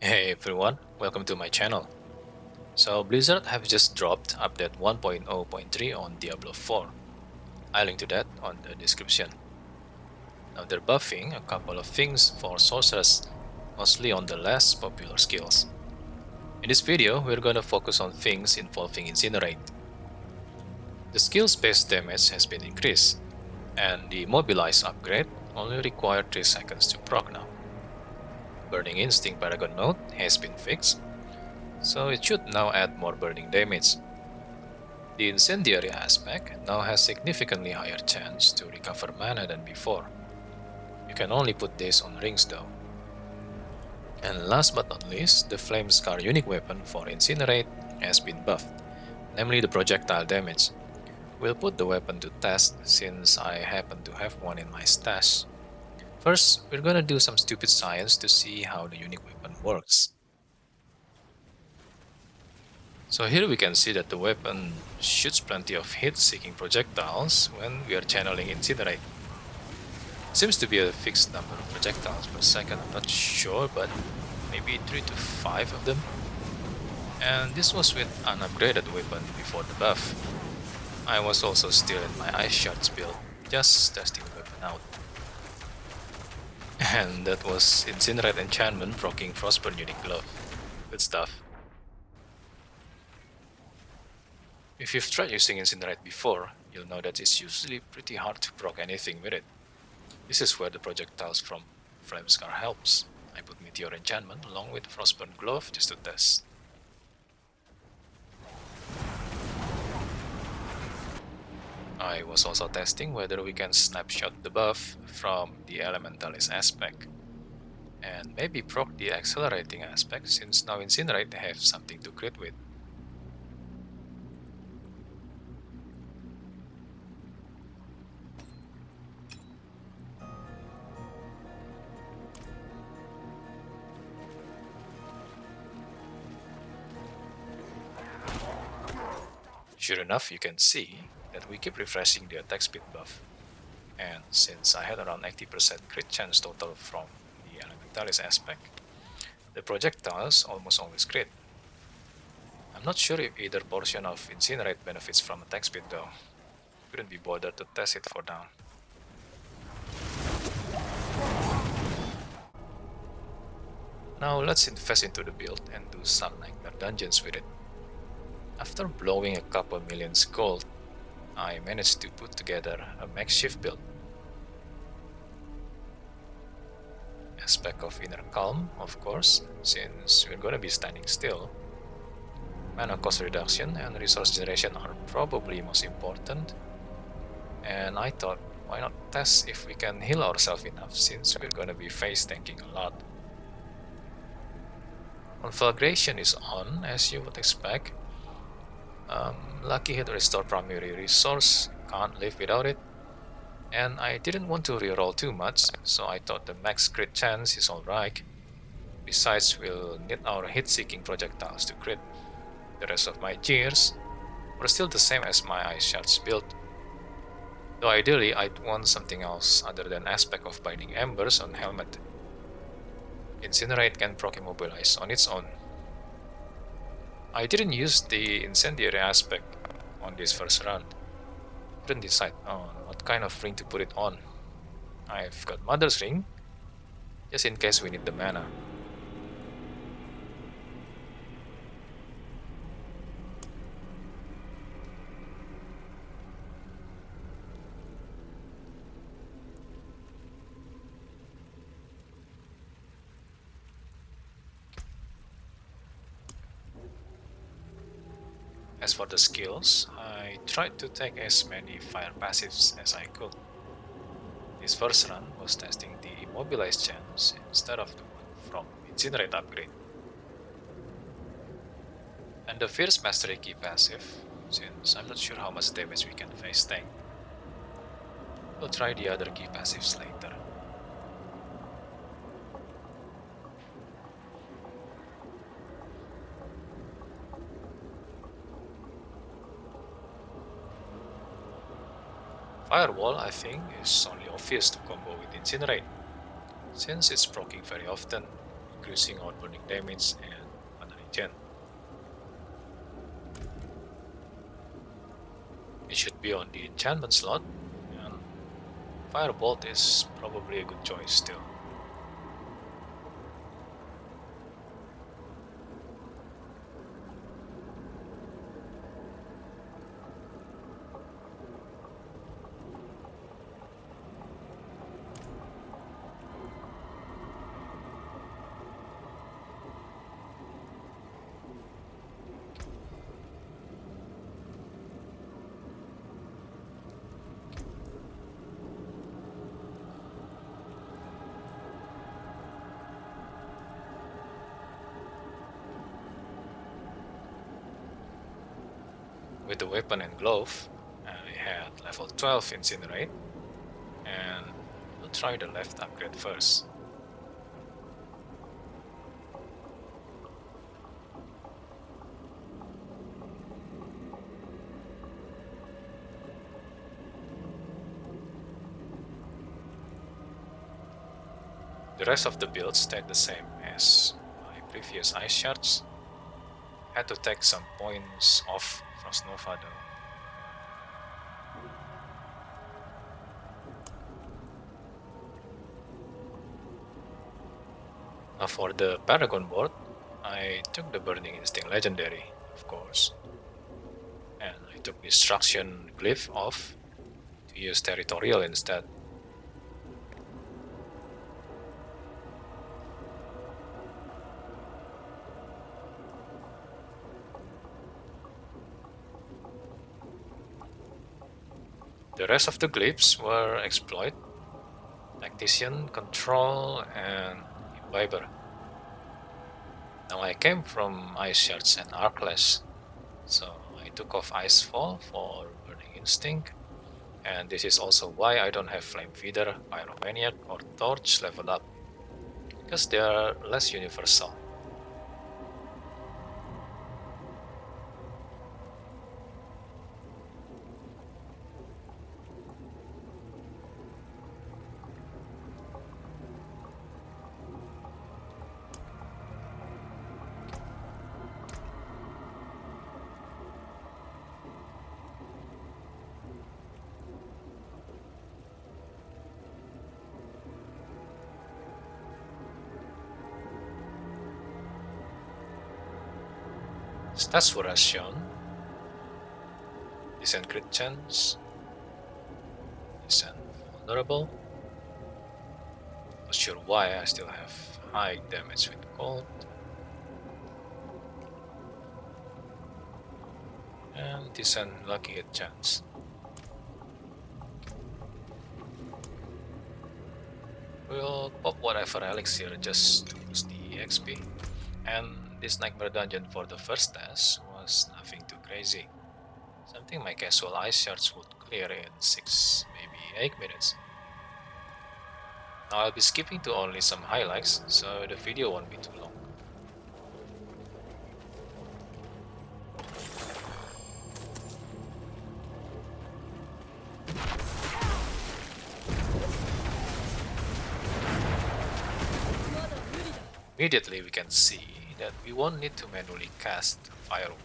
Hey everyone, welcome to my channel. So Blizzard have just dropped update 1.0.3 on Diablo 4. I'll link to that on the description. Now they're buffing a couple of things for sorcerers, mostly on the less popular skills. In this video, we're gonna focus on things involving Incinerate. The skill's base damage has been increased, and the Mobilize upgrade only requires 3 seconds to proc now. Burning Instinct Paragon mode has been fixed, so it should now add more burning damage. The incendiary aspect now has significantly higher chance to recover mana than before. You can only put this on rings though. And last but not least, the Flamescar unique weapon for Incinerate has been buffed, namely the projectile damage. We'll put the weapon to test since I happen to have one in my stash. First, we're gonna do some stupid science to see how the unique weapon works. So here we can see that the weapon shoots plenty of hit-seeking projectiles when we are channeling Incinerate. Seems to be a fixed number of projectiles per second, I'm not sure, but maybe 3 to 5 of them. And this was with an upgraded weapon before the buff. I was also still in my Iceshards build, just testing the weapon out. And that was Incinerate enchantment proccing Frostburn unique glove. Good stuff. If you've tried using Incinerate before, you'll know that it's usually pretty hard to proc anything with it. This is where the projectiles from Flamescar helps. I put Meteor enchantment along with Frostburn glove just to test. I was also testing whether we can snapshot the buff from the Elementalist aspect, and maybe proc the accelerating aspect since now Incinerate have something to crit with. Sure enough, you can see that we keep refreshing the attack speed buff, and since I had around 80% crit chance total from the Elementalist aspect, the projectiles almost always crit. I'm not sure if either portion of Incinerate benefits from attack speed though. Couldn't be bothered to test it for now. Now let's invest into the build and do some nightmare dungeons with it. After blowing a couple million gold, I managed to put together a makeshift build. Aspect of inner calm, of course, since we're gonna be standing still. Mana cost reduction and resource generation are probably most important. And I thought, why not test if we can heal ourselves enough since we're gonna be face tanking a lot. Conflagration is on, as you would expect. Lucky hit restore primary resource, can't live without it. And I didn't want to reroll too much, so I thought the max crit chance is alright. Besides, we'll need our hit-seeking projectiles to crit. The rest of my gears were still the same as my Iceshards build. Though ideally, I'd want something else other than aspect of binding embers on helmet. Incinerate can proc immobilize on its own. I didn't use the incendiary aspect on this first run. Couldn't decide on what kind of ring to put it on. I've got Mother's Ring, just in case we need the mana. As for the skills, I tried to take as many fire passives as I could. This first run was testing the immobilized chance instead of the one from Incinerate upgrade. And the Fierce Mastery key passive, since I'm not sure how much damage we can face tank. We'll try the other key passives later. Firewall, I think, is only obvious to combo with Incinerate, since it's proccing very often. increasing our burning damage and mana regen. It should be on the enchantment slot, and Firebolt is probably a good choice still. With the weapon and glove, I had level 12 Incinerate, and we'll try the left upgrade first. The rest of the build stayed the same as my previous Iceshards. Had to take some points off Frost Nova though. Now for the paragon board, I took the Burning Instinct Legendary, of course. And I took Destruction Glyph off to use Territorial instead. The rest of the glyphs were Exploit, Tactician, Control, and Imbiber. Now I came from Iceshards and Arclash, so I took off Icefall for Burning Instinct, and this is also why I don't have Flame Feeder, Pyromaniac, or Torch leveled up, because they are less universal. Stats were as shown. Decent crit chance, decent vulnerable. Not sure why I still have high damage with cold. And decent lucky hit chance. We'll pop whatever elixir just to boost the XP. And this nightmare dungeon for the first test was nothing too crazy. Something my casual Iceshards would clear in 6, maybe 8 minutes. Now I'll be skipping to only some highlights, so the video won't be too long. Immediately we can see that we won't need to manually cast Firewall.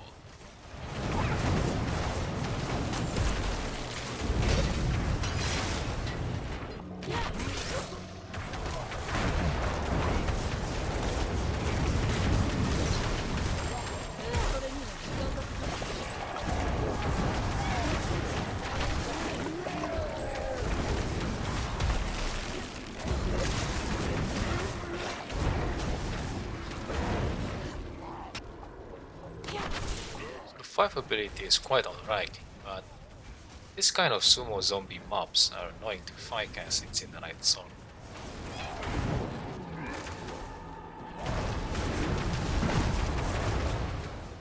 Survivability is quite alright, but this kind of sumo zombie mobs are annoying to fight as Incinerate Sorc.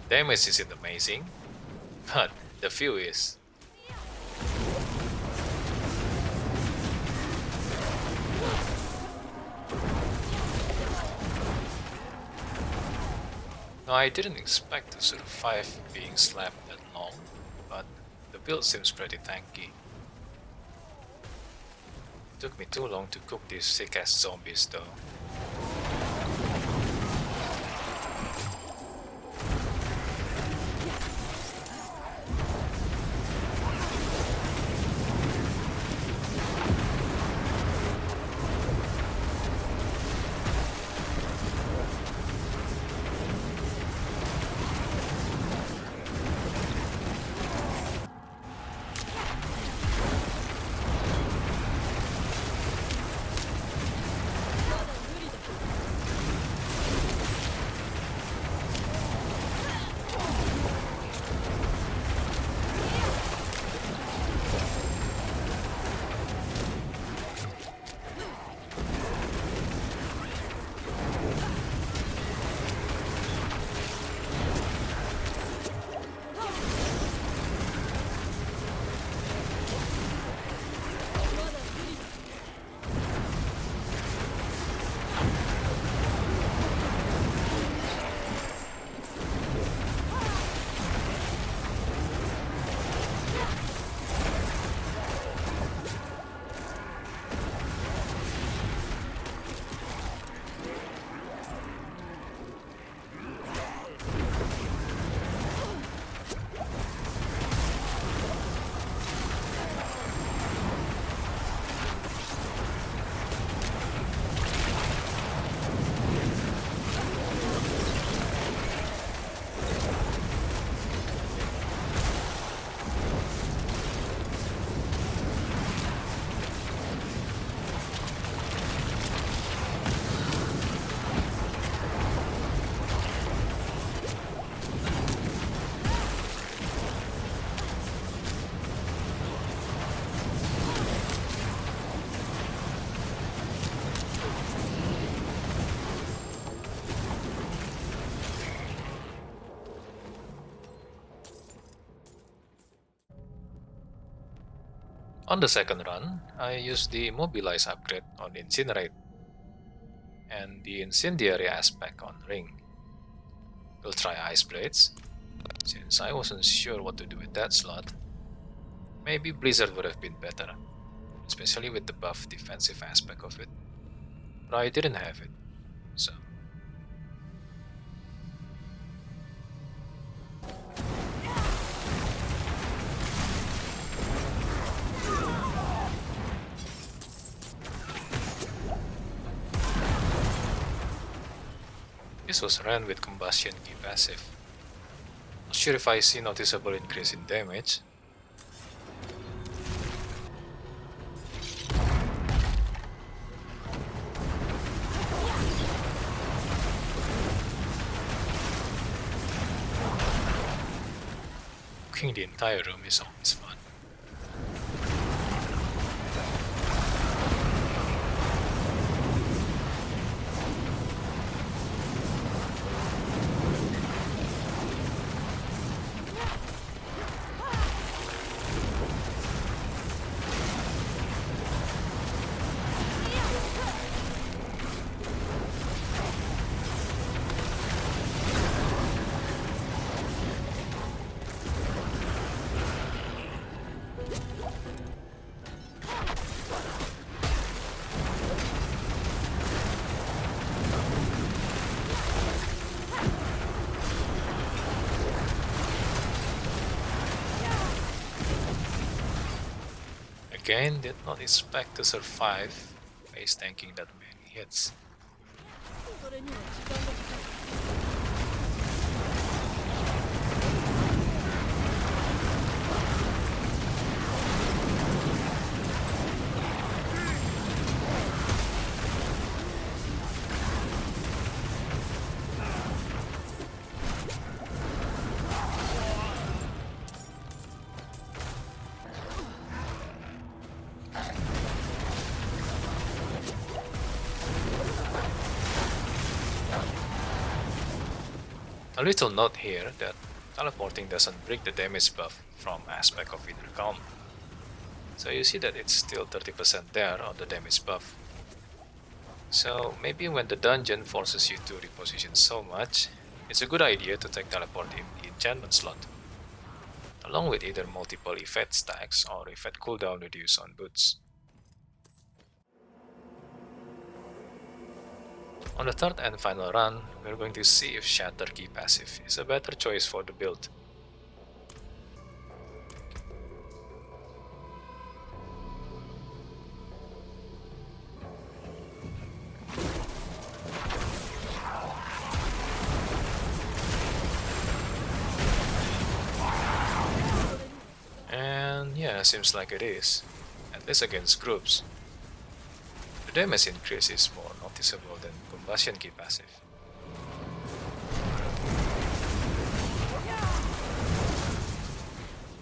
Damage isn't amazing, but the view is. Now I didn't expect to survive being slapped that long, but the build seems pretty tanky. It took me too long to cook these sick ass zombies though. On the second run, I used the Mobilize upgrade on Incinerate and the Incendiary aspect on Ring. We'll try Ice Blades, since I wasn't sure what to do with that slot. Maybe Blizzard would have been better, especially with the buff defensive aspect of it. But I didn't have it, so. This was ran with combustion key passive. Not sure if I see noticeable increase in damage. Cooking the entire room is always fun. Again, did not expect to survive face tanking that many hits. A little note here that teleporting doesn't break the damage buff from aspect of Inner Calm. So you see that it's still 30% there on the damage buff. So maybe when the dungeon forces you to reposition so much, it's a good idea to take teleport in the enchantment slot, along with either multiple effect stacks or effect cooldown reduce on boots. On the third and final run, we're going to see if Shatter key passive is a better choice for the build. And yeah, seems like it is, at least against groups. The damage increase is more noticeable than combustion key passive.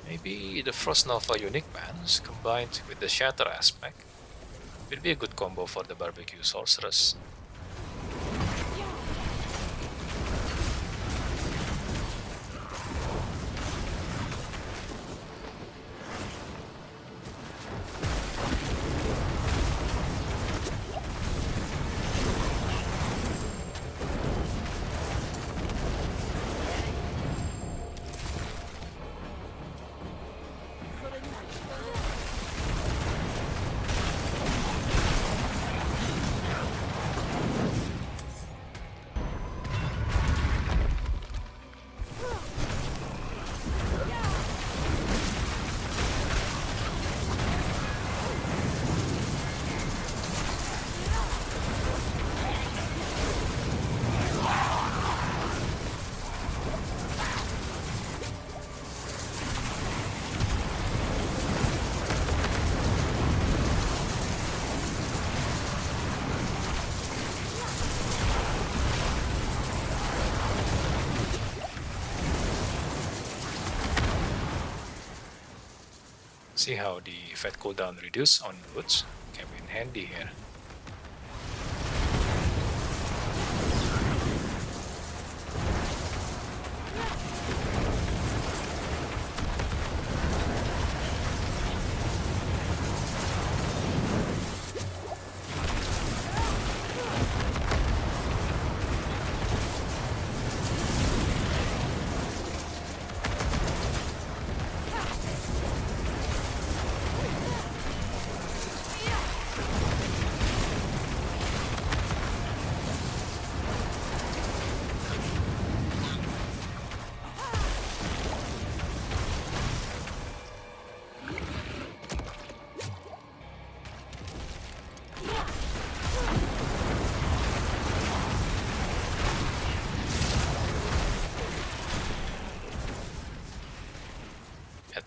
Maybe the Frost Nova unique bans combined with the Shatter aspect will be a good combo for the BBQ sorceress. See how the effect cooldown reduce on boots came in handy here.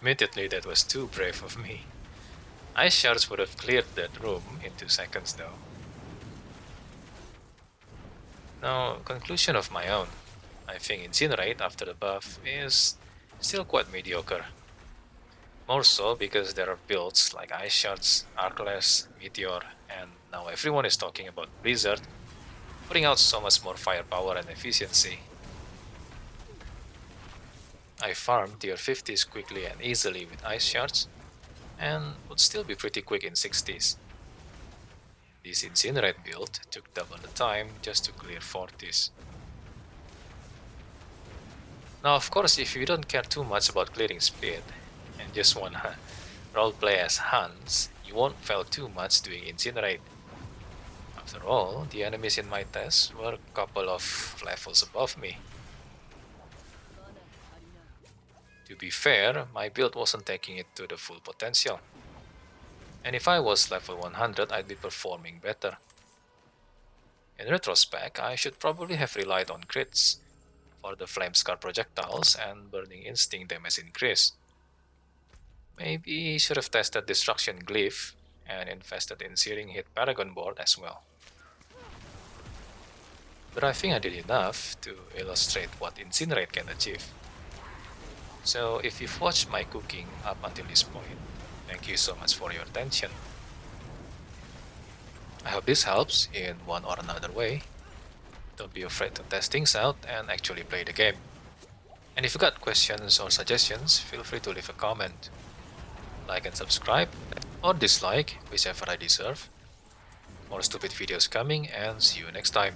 Admittedly, that was too brave of me. Iceshards would have cleared that room in 2 seconds though. Now, conclusion of my own. I think Incinerate after the buff is still quite mediocre. More so because there are builds like Iceshards, Arclash, Meteor, and now everyone is talking about Blizzard, putting out so much more firepower and efficiency. I farmed tier 50s quickly and easily with Iceshards, and would still be pretty quick in 60s. This Incinerate build took double the time just to clear 40s. Now of course if you don't care too much about clearing speed, and just wanna roleplay as Hans, you won't fail too much doing Incinerate. After all, the enemies in my test were a couple of levels above me. To be fair, my build wasn't taking it to the full potential. And if I was level 100, I'd be performing better. In retrospect, I should probably have relied on crits for the Flamescar projectiles and Burning Instinct damage increase. Maybe should have tested Destruction Glyph and invested in Searing Hit Paragon board as well. But I think I did enough to illustrate what Incinerate can achieve. So if you've watched my cooking up until this point, thank you so much for your attention. I hope this helps in one or another way. Don't be afraid to test things out and actually play the game. And if you got questions or suggestions, feel free to leave a comment. Like and subscribe, or dislike, whichever I deserve. More stupid videos coming, and see you next time.